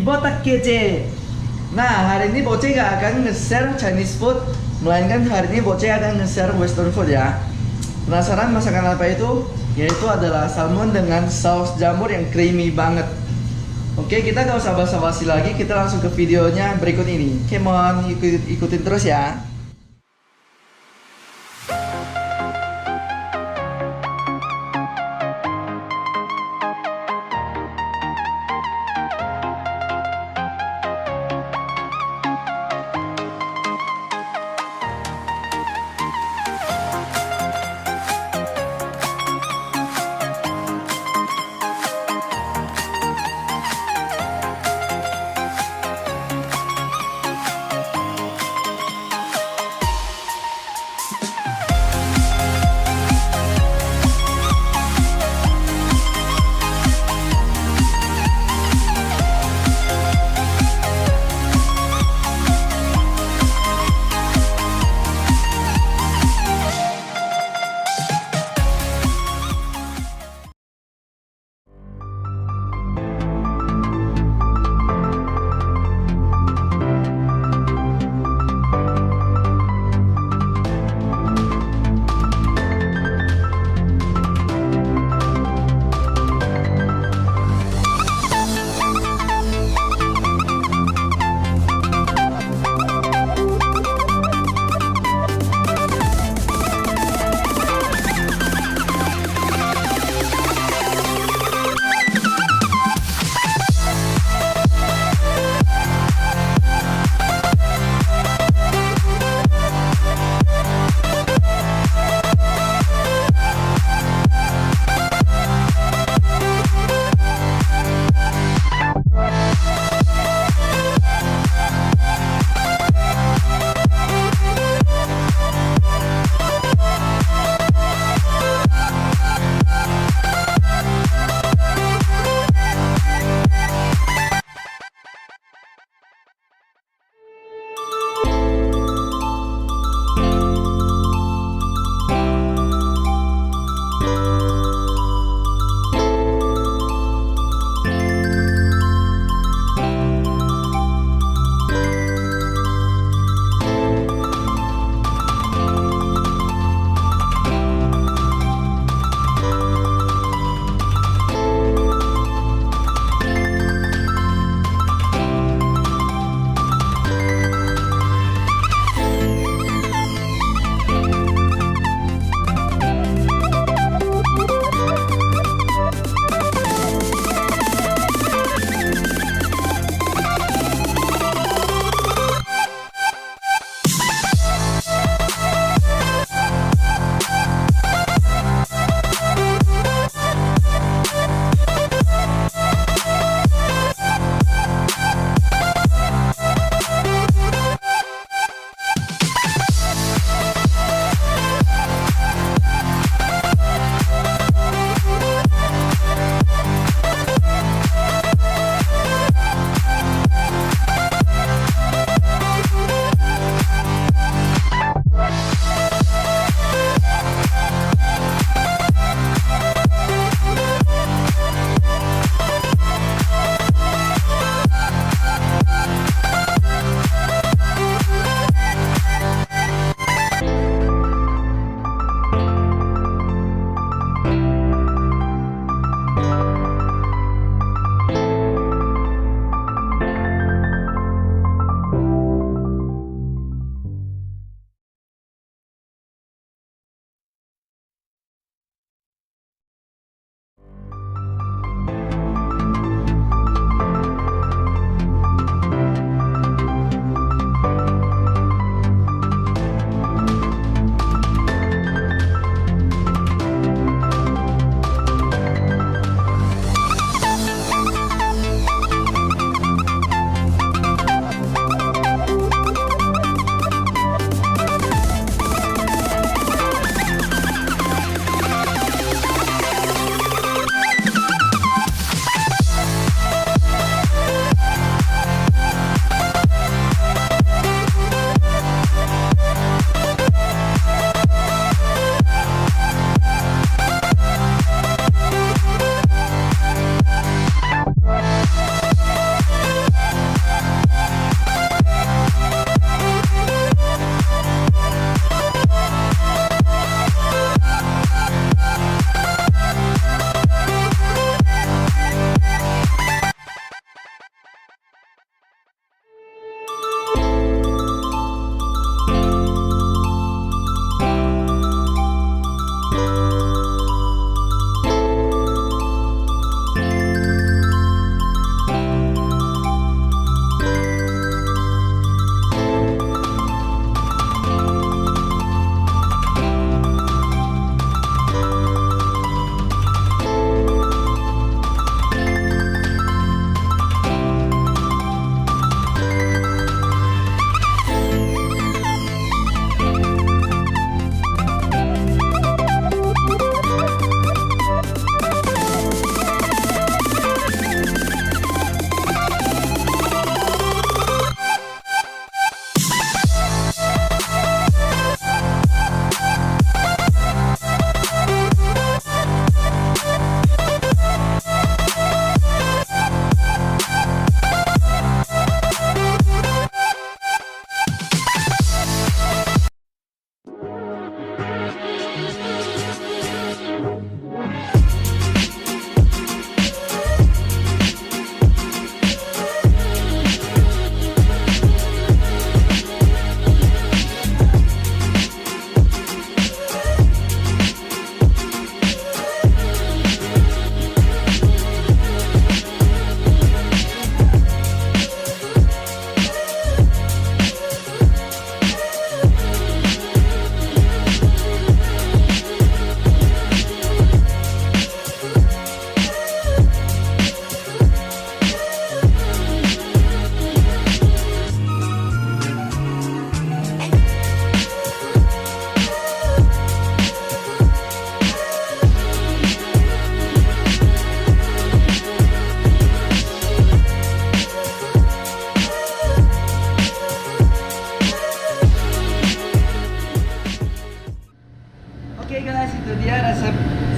botak kece. Nah, hari ini Boceh gak akan nge-share Chinese food, melainkan hari ini Boceh akan nge-share Western food ya. Penasaran masakan apa itu? Yaitu adalah salmon dengan saus jamur yang creamy banget. Oke, kita gak usah basa-basi lagi, kita langsung ke videonya berikut ini. Come on, ikutin terus ya.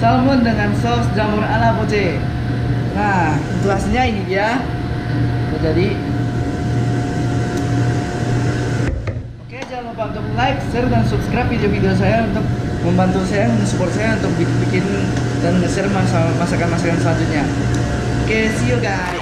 salmon dengan saus jamur ala Boceh. Nah, untuk hasilnya ini dia. Udah jadi. Oke, jangan lupa untuk like, share, dan subscribe video-video saya untuk membantu saya, mensupport saya untuk bikin dan nge-share masakan-masakan selanjutnya. Oke, see you guys.